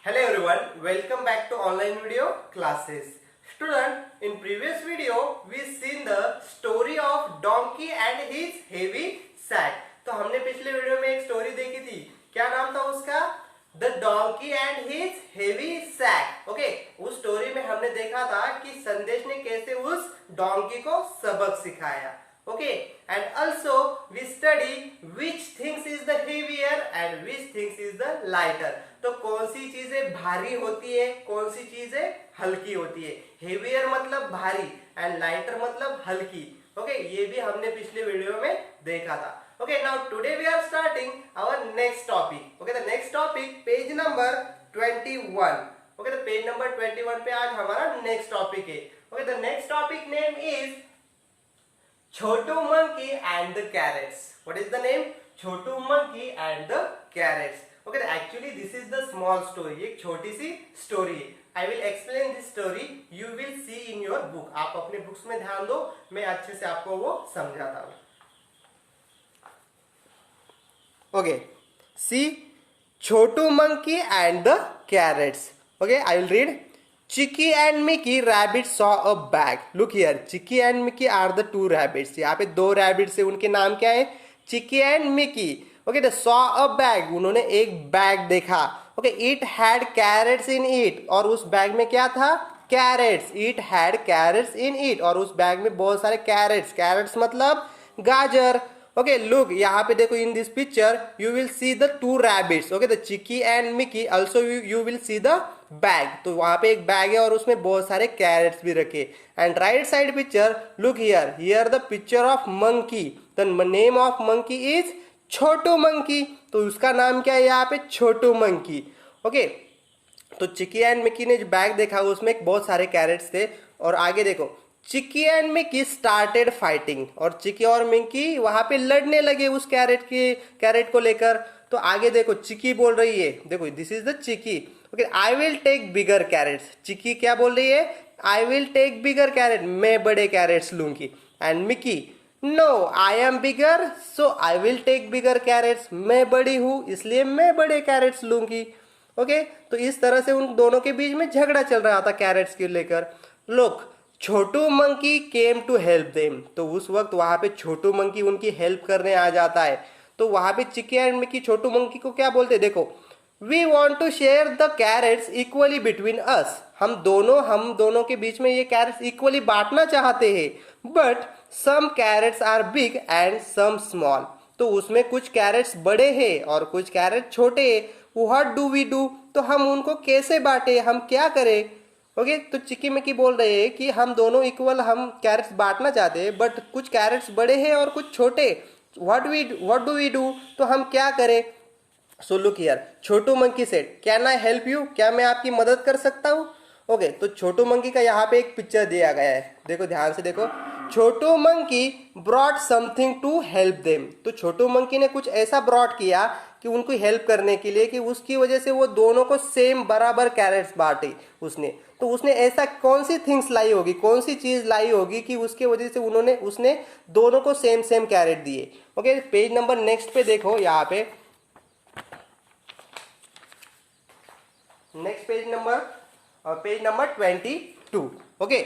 Hello everyone, welcome back to online video classes. Student, in previous video we seen the story of donkey and his heavy sack. तो हमने पिछले video में एक story देखी थी, क्या नाम था उसका? The donkey and his heavy sack. Okay, उस स्टोरी में हमने देखा था कि संदेश ने कैसे उस डोंकी को सबक सिखाया. Okay, and also we study which things is the heavier and which things is the lighter. तो कौन सी चीजें भारी होती है, कौन सी चीजें हल्की होती है. हेवियर मतलब भारी एंड लाइटर मतलब हल्की. ओके, ये भी हमने पिछले वीडियो में देखा था. Okay, now today we are starting our next topic. Okay, the next topic page number 21. Okay, तो पेज नंबर 21 पे आज हमारा नेक्स्ट टॉपिक है. Okay, the next topic name is Chotu monkey and the carrots. What is the name? Chotu monkey and the carrots. Okay, actually this is the small story. एक छोटी सी story है. I will explain this story. You will see in your book. आप अपने books में ध्यान दो, मैं अच्छे से आपको वो समझाता हूँ. Okay, see Chotu monkey and the carrots. Okay, I will read. Chicky and Mickey rabbit saw a bag. Look here, Chicky and Mickey are the two rabbits. यहाँ पे दो rabbits है, उनके नाम क्या है? Chicky and Mickey. Okay, they saw a bag. उन्होंने एक बैग देखा. Okay, it had carrots in it. और उस बैग में क्या था? Carrots. It had carrots in it. और उस बैग में बहुत सारे carrots. Carrots मतलब गाजर. Okay, look, यहाँ पे देखो, in this picture you will see the two rabbits. Okay, the Chicky and Mickey. Also you will see the bag. तो वहाँ पे एक बैग है और उसमें बहुत सारे carrots भी रखे. And right side picture, look here. Here the picture of monkey. The name of monkey is Chhotu monkey. तो उसका नाम क्या है यहाँ पे? छोटू monkey. Okay, तो चिकी एंड मिकी ने जो बैग देखा उसमें बहुत सारे कैरेट्स थे. और आगे देखो, चिकी एंड मिकी स्टार्टेड फाइटिंग. और चिकी और मिकी वहां पे लड़ने लगे उस कैरेट को लेकर. तो आगे देखो, चिकी बोल रही है, देखो this is the Chiki. Okay, I will take bigger carrots. Chiki क्या बोल रही है? I will take bigger carrot, मैं बड़े कैरेट्स लूंगी. And Miki, no I am bigger so I will take bigger carrots, मैं बड़ी हूं इसलिए मैं बड़े कैरेट्स लूंगी. ओके, तो इस तरह से उन दोनों के बीच में झगड़ा चल रहा था कैरेट्स को लेकर. लोग, Chhotu monkey came to help them. तो उस वक्त वहां पे छोटू मंकी उनकी हेल्प करने आ जाता है. तो वहां पे Chiki and Miki Chotu monkey को क्या बोलते हैं? देखो, we want to share the carrots equally between us. हम दोनों के बीच में ये कैरेट्स इक्वली बांटना चाहते हैं. But some carrots are big and some small. तो उसमें कुछ कैरेट्स बड़े हैं और कुछ कैरेट छोटे हैं. What do we do? तो हम उनको कैसे बांटे, हम क्या करें? ओके, तो चिकी मिकी बोल रहे हैं कि हम दोनों इक्वल हम कैरेट्स बांटना चाहते हैं, बट कुछ कैरेट्स बड़े हैं और कुछ छोटे. What do we do? तो हम क्या करें? So look here, Chotu monkey said, can I help you? क्या मैं आपकी मदद कर सकता हूँ? ओके, तो छोटू मंकी का यहाँ पे एक पिक्चर दिया गया है, देखो ध्यान से देखो. Chhotu monkey brought something to help them. तो छोटू मंकी ने कुछ ऐसा ब्रॉट किया कि उनको हेल्प करने के लिए, कि उसकी वजह से वो दोनों को सेम बराबर कैरेट्स बांटे उसने. तो उसने ऐसा कौन सी थिंग्स लाई होगी, कौन सी चीज लाई होगी कि उसके वजह से उसने दोनों को सेम कैरेट दिए. ओके, पेज नंबर नेक्स्ट पे देखो, यहाँ पे next page number 22. Okay,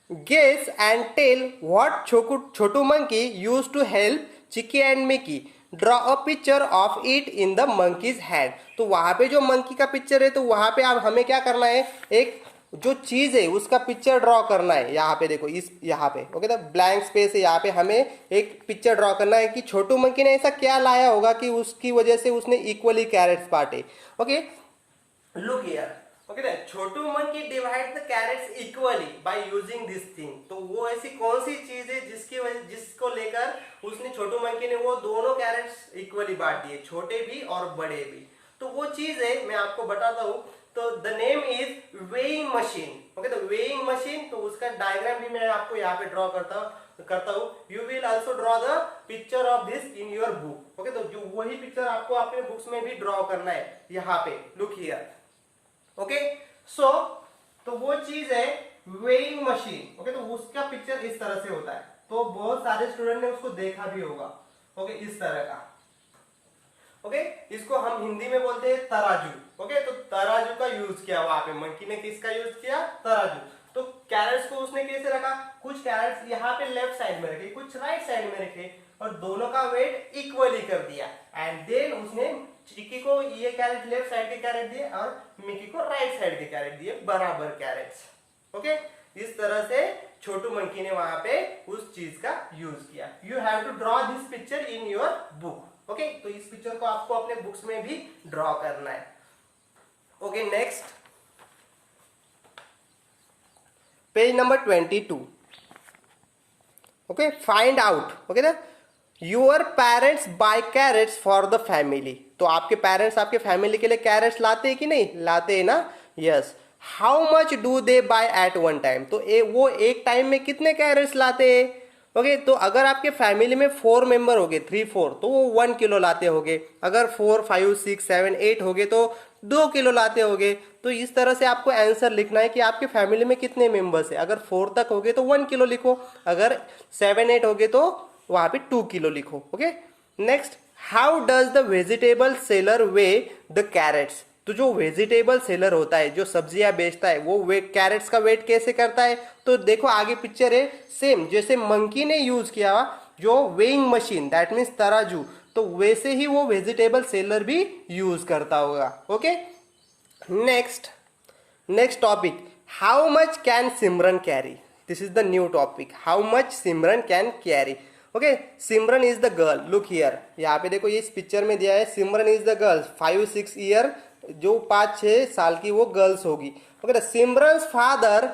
guess and tell what Chotu monkey use to help Chiki and Miki. Draw a picture of it in the monkey's hand. तो वहां पे जो मंकी का पिक्चर है, तो वहां पे आप हमें क्या करना है? एक जो चीज है उसका पिक्चर ड्रॉ करना है. यहाँ पे देखो, इस यहाँ पे ओके, तो ब्लैंक स्पेस है, यहाँ पे हमें एक पिक्चर ड्रॉ करना है कि छोटू मंकी ने ऐसा क्या लाया होगा कि उसकी वजह से उसने इक्वली कैरेट्स बांटे. Okay, look here. Okay, Chotu monkey divide the carrots equally by using this thing. तो वो ऐसी कौन सी चीज है जिसको लेकर उसने छोटू मंकी ने वो दोनों कैरेट्स इक्वली बांट दिए, छोटे भी और बड़े भी. तो वो चीज है, मैं आपको बताता हूँ. तो the name is weighing machine. Okay, तो वेइंग मशीन, तो उसका डायग्राम भी मैं आपको यहाँ पे ड्रॉ करता हूँ. You will also draw the picture of this in your book. Okay, तो जो वही पिक्चर आपको अपने बुक्स में भी ड्रॉ करना है. यहाँ पे लुक हियर. ओके, सो तो वो चीज है वेइंग मशीन. ओके, तो उसका पिक्चर इस तरह से होता है. तो बहुत सारे स्टूडेंट ने उसको देखा भी होगा. ओके, इस तरह का. ओके, इसको हम हिंदी में बोलते हैं तराजू। ओके, तो तराजू का यूज किया वहां पे, मंकी ने किसका यूज किया? तराजू। तो कैरेट्स को उसने कैसे रखा? कुछ कैरेट्स यहाँ पे लेफ्ट साइड में रखे, कुछ राइट साइड में रखे, और दोनों का वेट इक्वली कर दिया। एंड देन उसने चिक्की को ये कैरेट लेफ्ट साइड के कैरेट दिए और मिकी को राइट साइड के कैरेट दिए, बराबर कैरेट्स। ओके, इस तरह से छोटू मंकी ने वहां पे उस चीज का यूज किया। You have to draw this picture in your book. Okay, तो इस पिक्चर को आपको अपने बुक्स में भी ड्रॉ करना है। Okay, next page number 22। Okay, find out. Okay ना, your parents buy carrots for the family. तो आपके पेरेंट्स आपके फैमिली के लिए कैरेट्स लाते हैं कि नहीं लाते हैं ना? Yes. How much do they buy at one time? तो वो एक टाइम में कितने कैरेट्स लाते हैं? ओके, तो अगर आपके फैमिली में 4 मेंबर हो गए, 3 4, तो वो 1 किलो लाते होगे। अगर 4 5 6 7 8 हो गए तो 2 किलो लाते होगे। तो इस तरह से आपको आंसर लिखना है कि आपके फैमिली में कितने मेंबर्स है। अगर 4 तक हो गए तो 1 किलो लिखो, अगर 7 8 हो गए तो वहां पे 2 किलो लिखो। Okay, next, how does the vegetable seller weigh the carrots? तो जो वेजिटेबल सेलर होता है, जो सब्जियां बेचता है, वो कैरेट्स का वेट कैसे करता है? तो देखो आगे पिक्चर है, सेम जैसे मंकी ने यूज किया जो वेइंग मशीन, दैट मीन्स तराजू, तो वैसे ही वो वेजिटेबल सेलर भी यूज करता होगा। Okay, next topic, how much can Simran carry? This is the new topic, how much Simran can carry. Okay, Simran is the girl, look here, यहाँ पे देखो ये इस पिक्चर में दिया है, Simran is the girl 5 6 year, जो 5 6 साल की वो गर्ल्स होगी। Okay, Simran's father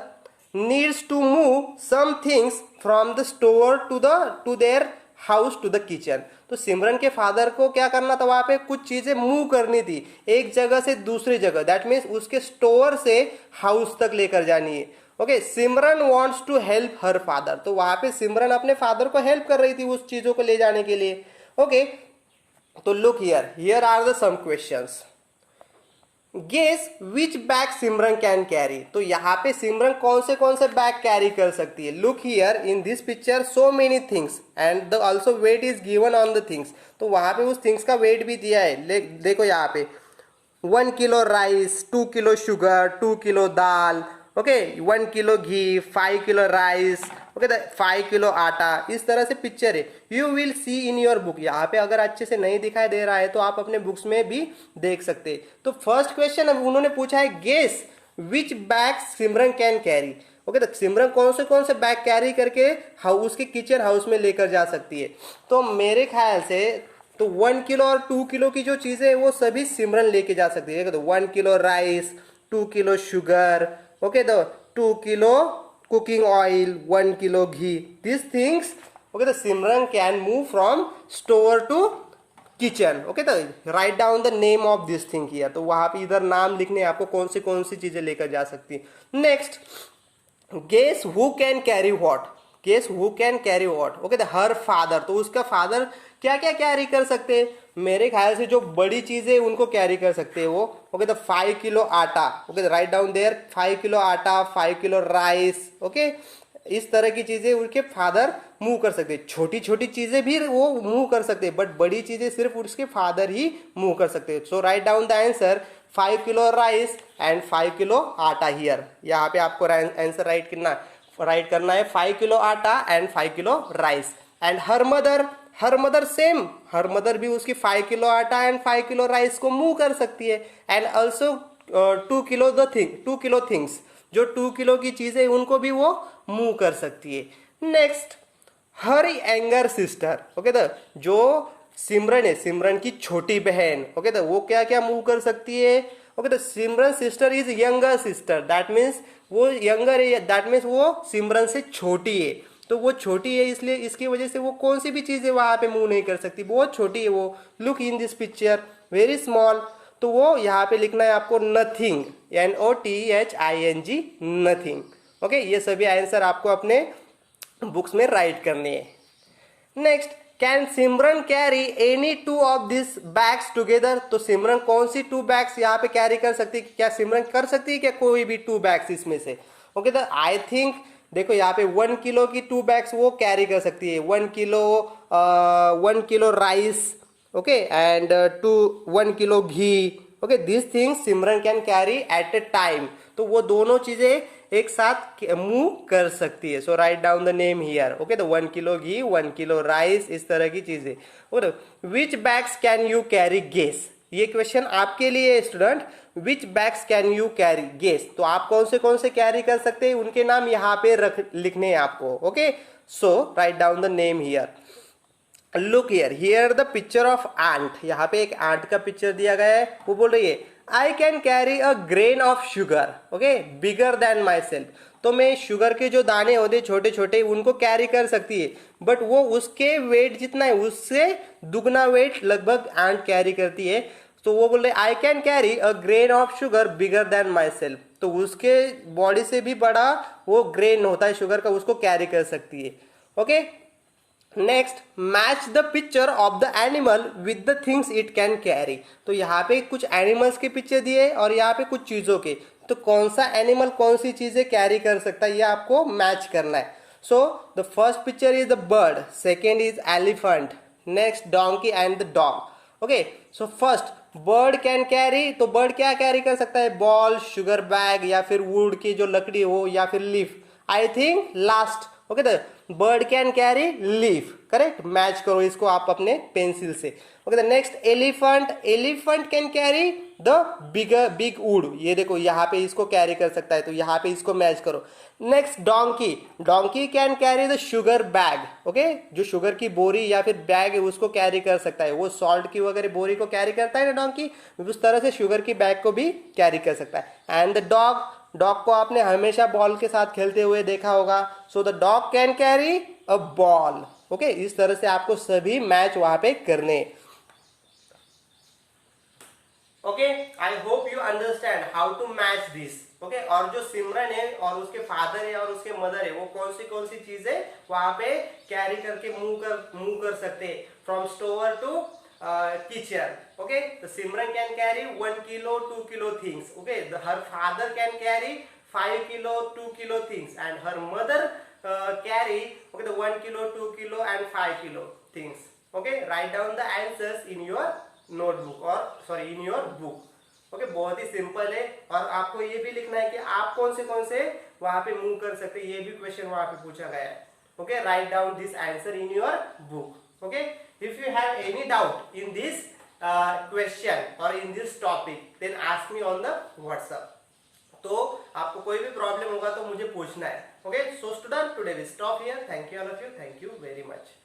needs to move some things from the store to their house to the kitchen. तो सिमरन के फादर को क्या करना था? वहां पे कुछ चीजें मूव करनी थी एक जगह से दूसरी जगह, दैट मीन्स उसके स्टोर से हाउस तक लेकर जानी है। Okay, Simran wants to help her father. तो वहां पे सिमरन अपने फादर को हेल्प कर रही थी उस चीजों को ले जाने के लिए। ओके, तो look here are the some questions. Guess which bag Simran can carry? तो यहाँ पे सिमरन कौन से बैग कैरी कर सकती है? Look here in this picture so many things and also weight is given on the things. तो वहां पे उस थिंग्स का वेट भी दिया है, देखो यहाँ पे 1 kilo rice, 2 kilo sugar, 2 kilo दाल, ओके, 1 किलो घी, 5 किलो राइस, ओके, 5 किलो आटा। इस तरह से पिक्चर है, you will see in your book. यहाँ पे अगर अच्छे से नहीं दिखाई दे रहा है तो आप अपने बुक्स में भी देख सकते हैं। तो फर्स्ट क्वेश्चन अब उन्होंने पूछा है, guess which bag Simran can carry. Okay, तो सिमरन कौन से बैग कैरी करके हाउस के किचन हाउस में लेकर जा सकती है? तो मेरे ख्याल से तो 1 किलो और 2 किलो की जो चीजें है वो सभी सिमरन लेके जा सकती है। तो 1 kilo rice, 2 kilo sugar, okay, तो 2 किलो कुकिंग ऑयल, 1 किलो घी, दिस थिंग्स, ओके, तो Simran can move from store to kitchen. Okay, तो write down the name of this thing किया, तो वहां पे इधर नाम लिखने आपको कौन सी चीजें लेकर जा सकती है। Next, guess who can carry what? Guess who can carry what? Okay, her father, तो उसका फादर क्या क्या कैरी कर सकते हैं? मेरे ख्याल से जो बड़ी चीजें उनको कैरी कर सकते हैं वो। ओके, तो 5 किलो आटा, okay, right down there, 5 kilo आटा, 5 किलो राइस, ओके, इस तरह की चीजें उनके फादर मूव कर सकते हैं। छोटी छोटी चीजें भी वो मूव कर सकते हैं, बट बड़ी चीजें सिर्फ उसके फादर ही मूव कर सकते हैं। So write down the answer, 5 kilo rice and 5 kilo आटा हियर। यहाँ पे आपको आंसर राइट करना है 5 किलो आटा and 5 kilo rice. And her mother same, her mother भी उसकी 5 किलो आटा एंड 5 किलो राइस को मूव कर सकती है। एंड ऑल्सो 2 किलो थिंग्स, जो 2 किलो की चीजें उनको भी वो मूव कर सकती है। Next, her younger sister, okay, तो जो सिमरन है, सिमरन की छोटी बहन, ओके, तो वो क्या क्या मूव कर सकती है? ओके, तो Simran sister is younger sister, that means वो यंगर है, दैट मीन्स वो सिमरन से छोटी है। तो वो छोटी है इसलिए इसकी वजह से वो कौन सी भी चीजें वहां पे मूव नहीं कर सकती, बहुत छोटी है वो। Look in this picture, very small. तो वो यहाँ पे लिखना है आपको नथिंग, NOTHING, नथिंग। ओके, ये सभी आंसर आपको अपने बुक्स में राइट करने हैं। Next, can Simran carry any 2 of this bags together? तो सिमरन कौन सी 2 बैग्स यहाँ पे कैरी कर सकती है? क्या सिमरन कर सकती है क्या कोई भी 2 बैग्स इसमें से? ओके, तो आई थिंक देखो यहाँ पे 1 किलो की 2 बैग्स वो कैरी कर सकती है। 1 kilo rice, okay, and to 1 kilo ghee. Okay, these things Simran can carry at a time. तो वो दोनों चीजें एक साथ मूव कर सकती है. So write down the name here. Okay, the 1 kilo घी, 1 किलो राइस, इस तरह की चीजें. और which bags can you carry, guess. ये क्वेश्चन आपके लिए student. Which bags can you carry, guess. तो आप कौन से कैरी कर सकते हैं, उनके नाम यहाँ पे लिखने हैं आपको. Okay, so write down the name here. Look here the picture of ant. यहाँ पे एक एंट का पिक्चर दिया गया है. वो बोल रही है I can carry a grain of sugar, okay, bigger than my self. तो मैं शुगर के जो दाने होते छोटे छोटे उनको कैरी कर सकती है, बट वो उसके वेट जितना है उससे दुगना वेट लगभग एंट कैरी करती है. तो वो बोल रहे I can carry a grain of sugar bigger than my self. तो उसके बॉडी से भी बड़ा वो ग्रेन होता है शुगर का, उसको कैरी कर सकती है. Okay, next, match the picture of the animal with the things it can carry. तो यहाँ पे कुछ एनिमल्स के पिक्चर दिए और यहाँ पे कुछ चीजों के. तो कौन सा एनिमल कौन सी चीजें कैरी कर सकता है ये आपको मैच करना है. So the first picture is the bird, second is elephant, next donkey and the dog. Okay, so first bird can carry. तो बर्ड क्या कैरी कर सकता है, बॉल, शुगर बैग, या फिर वुड की जो लकड़ी हो, या फिर leaf. I think last. Okay, the bird can carry leaf. Correct, match करो इसको आप अपने पेंसिल से. Okay, the next elephant. Elephant can carry the big would. ये देखो यहाँ पे इसको कैरी कर सकता है, तो यहाँ पे इसको मैच करो. Next donkey. Donkey can carry the sugar bag. Okay, जो शुगर की बोरी या फिर बैग है उसको कैरी कर सकता है. वो सॉल्ट की वगैरह बोरी को कैरी करता है ना डोंकी, उस तरह से शुगर की बैग को भी कैरी कर सकता है. And the dog. डॉग को आपने हमेशा बॉल के साथ खेलते हुए देखा होगा. So the dog can carry a ball. Okay, इस तरह से आपको सभी मैच वहां पे करने. Okay, I hope you understand how to match this. Okay, और जो सिमरन है और उसके फादर है और उसके मदर है वो कौन सी चीजें वहां पे कैरी करके मूव कर सकते हैं from store to kitchen. Okay, the Simran can carry 1 kilo 2 kilo things. Okay, her father can carry 5 kilo 2 kilo things, and her mother carry, okay, the 1 kilo 2 kilo and 5 kilo things. Okay, write down the answers in your notebook or sorry in your book. Okay, बहुत ही simple है. और आपको ये भी लिखना है कि आप कौन से वहां पे मूव कर सकते हैं, ये भी क्वेश्चन वहां पे पूछा गया है. Okay, right down this answer in your book. Okay, if you have any doubt in this question or in this topic, then ask me on the WhatsApp. तो आपको कोई भी प्रॉब्लम होगा तो मुझे पूछना है. Okay, so student, today we stop here. Thank you all of you. Thank you very much.